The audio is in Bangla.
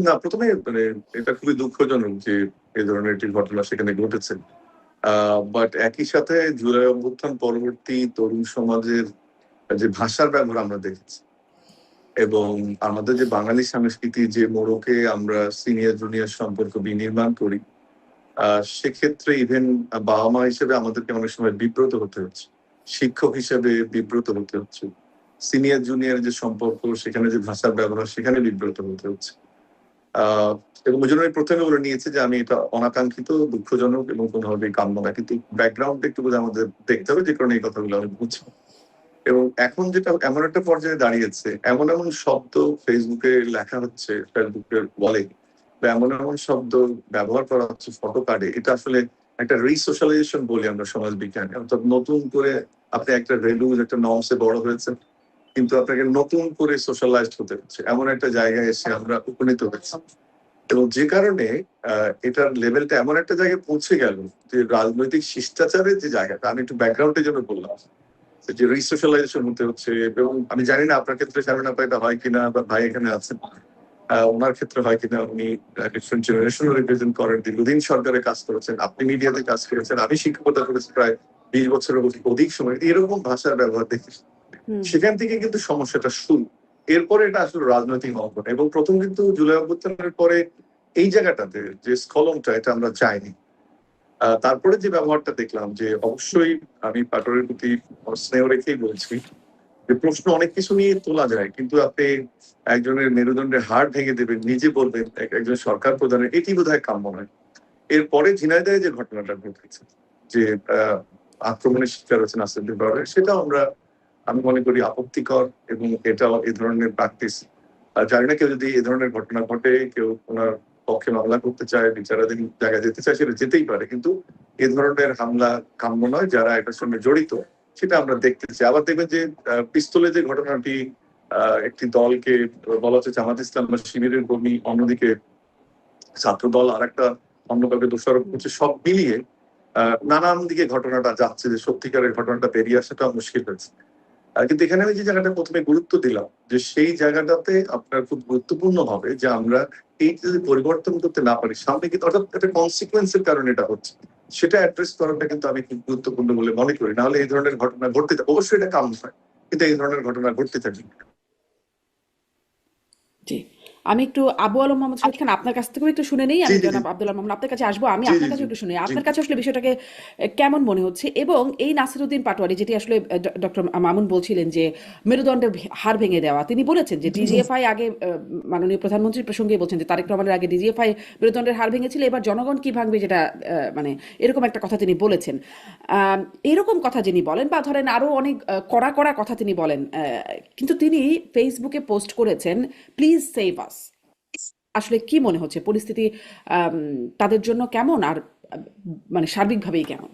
না, প্রথমে মানে এটা খুবই দুঃখজনক যে এই ধরনের একটি ঘটনা সেখানে ঘটেছে। বাট একই সাথে জুলাই অভ্যুত্থান পরবর্তী তরুণ সমাজের যে ভাষার ব্যবহার আমরা দেখেছি, এবং আমাদের যে বাঙালি সংস্কৃতি যে মোড়কে আমরা সিনিয়র জুনিয়র সম্পর্ক বিনির্মাণ করি, সেক্ষেত্রে ইভেন বাবা মা হিসেবে আমাদেরকে অনেক সময় বিব্রত হতে হচ্ছে, শিক্ষক হিসেবে বিব্রত হতে হচ্ছে, সিনিয়র জুনিয়র যে সম্পর্ক সেখানে যে ভাষার ব্যবহার সেখানে বিব্রত হতে হচ্ছে। আহ এবং ওই জন্য আমি প্রথমে বলে নিয়েছি যে আমি এটা অনাকাঙ্ক্ষিত, দুঃখজনক এবং কোনোভাবেই কাম্য না, কিন্তু ব্যাকগ্রাউন্ড একটু বোধহয় আমাদের দেখতে হবে, যে কারণে এই কথাগুলো আমি বুঝছি। এবং এখন যেটা এমন একটা পর্যায়ে দাঁড়িয়েছে, এমন এমন শব্দ ফেসবুকে লেখা হচ্ছে, ফেসবুকের বলে, বা এমন এমন শব্দ ব্যবহার করা হচ্ছে ফটো কার্ডে, এটা আসলে একটা রিসোশ্যালাইজেশন বলি আমরা সমাজ বিজ্ঞানে। অর্থাৎ নতুন করে আপনি একটা ভ্যালুজ একটা নর্মসে বড় হয়েছেন, কিন্তু আপনাকে নতুন করে সোশ্যালাইজড হতে হচ্ছে, এমন একটা জায়গায় এসে আমরা উপনীত হয়েছি। এবং যে কারণে এটার লেভেলটা এমন একটা জায়গায় পৌঁছে গেল যে রাজনৈতিক শিষ্টাচারের যে জায়গাটা, আমি একটু ব্যাকগ্রাউন্ডের জন্য বললাম যে রিসোশ্যালাইজেশন হতে হচ্ছে। এবং আমি জানি না আপনার ক্ষেত্রে জানি না এটা হয় কিনা, বা ভাই এখানে আছেন, ওনার ক্ষেত্রে হয় কিনা, উনি ডিফারেন্ট জেনারেশন রিপ্রেজেন্ট করেন, দীর্ঘদিন সরকারে কাজ করেছেন, আপনি মিডিয়াতে কাজ করেছেন, আমি শিক্ষকতা করেছি প্রায় 20 বছরের অধিক সময়, এরকম ভাষার ব্যবহার দেখেছি। সেখান থেকে কিন্তু সমস্যাটা শুরু। এরপরে এটা আসলে রাজনৈতিক অঙ্কন, এবং প্রথম কিন্তু জুলাই অভ্যুত্থানের পরে এই জায়গাটাতে যে স্খলনটা, এটা আমরা চাইনি। তারপরে যে ব্যবহারটা দেখলাম, যে অবশ্যই আমি পাটোয়ারির প্রতি স্নেহ রেখেই বলছি যে প্রশ্ন অনেক কিছু নিয়ে তোলা যায়, কিন্তু আপনি একজনের মেরুদণ্ডের হাড় ভেঙে দেবেন, নিজে বলবেন একজন সরকার প্রধানের, এটি বোধহয় কাম্য নয়। এরপরে ঝিনাইদহে যে ঘটনাটা ঘটেছে, যে আক্রমণের শিকার হচ্ছেন আসিফ বাবরের, সেটা আমি মনে করি আপত্তিকর, এবং এটাও এই ধরনের প্র্যাকটিস। জানি না, কেউ যদি এই ধরনের ঘটনা ঘটে, কেউ ওনার পক্ষে মামলা করতে চায়, বিচারাধীন জায়গায় যেতে চায়, সেটা যেতেই পারে, কিন্তু এ ধরনের হামলা কাম্য নয়। যারা এটার সঙ্গে জড়িত সেটা আমরা দেখতেছি। আবার দেখবেন যে পিস্তলে যে ঘটনাটি, একটি দলকে বলা হচ্ছে জামাত ইসলাম বা শিবিরের কর্মী, অন্যদিকে ছাত্র দল আর একটা অন্য কাউকে দোষারোপ করছে, সব মিলিয়ে নানান দিকে ঘটনাটা যাচ্ছে, যে সত্যিকারের ঘটনাটা বেরিয়ে আসাটা মুশকিল হয়েছে। কিন্তু এখানে আমি যে জায়গাটা প্রথমে গুরুত্ব দিলাম, যে সেই জায়গাটাতে আপনার খুব গুরুত্বপূর্ণ হবে যে আমরা এই যদি পরিবর্তন করতে না পারি, সামনে কিন্তু অর্থাৎ একটা কনসিকুয়েন্সের কারণে এটা হচ্ছে, সেটা অ্যাড্রেস করাটা কিন্তু আমি খুব গুরুত্বপূর্ণ বলে মনে করি। নাহলে এই ধরনের ঘটনা ঘটতে থাকে, অবশ্যই এটা কাম্য হয়, কিন্তু এই ধরনের ঘটনা ঘটতে থাকে। জি, আমি একটু আবু আলম মোহাম্মদ শহীদ খান আপনার কাছ থেকেও একটু শুনে নেই। জি, আমি জি, জি, জনাব আব্দুল্লাহ মোহাম্মদ আপনার কাছে আসবো, আমি জি, জি, আপনার কাছে জি, একটু শুনি জি, আপনার কাছে আসলে বিষয়টাকে কেমন মনে হচ্ছে। এবং এই নাসিরুদ্দিন পাটোয়ারি, যেটি আসলে ডক্টর মামুন বলছিলেন যে মেরুদণ্ডের হাড় ভেঙে দেওয়া, তিনি বলেছেন যে ডিজিএফআই আগে মাননীয় প্রধানমন্ত্রীর প্রসঙ্গে বলছেন যে তারেক রহমানের আগে ডিজিএফআই মেরুদণ্ডের হাড় ভেঙেছিল, এবার জনগণ কি ভাঙবে, যেটা মানে এরকম একটা কথা তিনি বলেছেন। এরকম কথা যিনি বলেন, বা ধরেন আরো অনেক কড়া কড়া কথা তিনি বলেন, কিন্তু তিনি ফেসবুকে পোস্ট করেছেন প্লিজ সেভ আস। আসলে কি মনে হচ্ছে পরিস্থিতি তাদের জন্য কেমন, আর মানে সার্বিকভাবেই কেমন?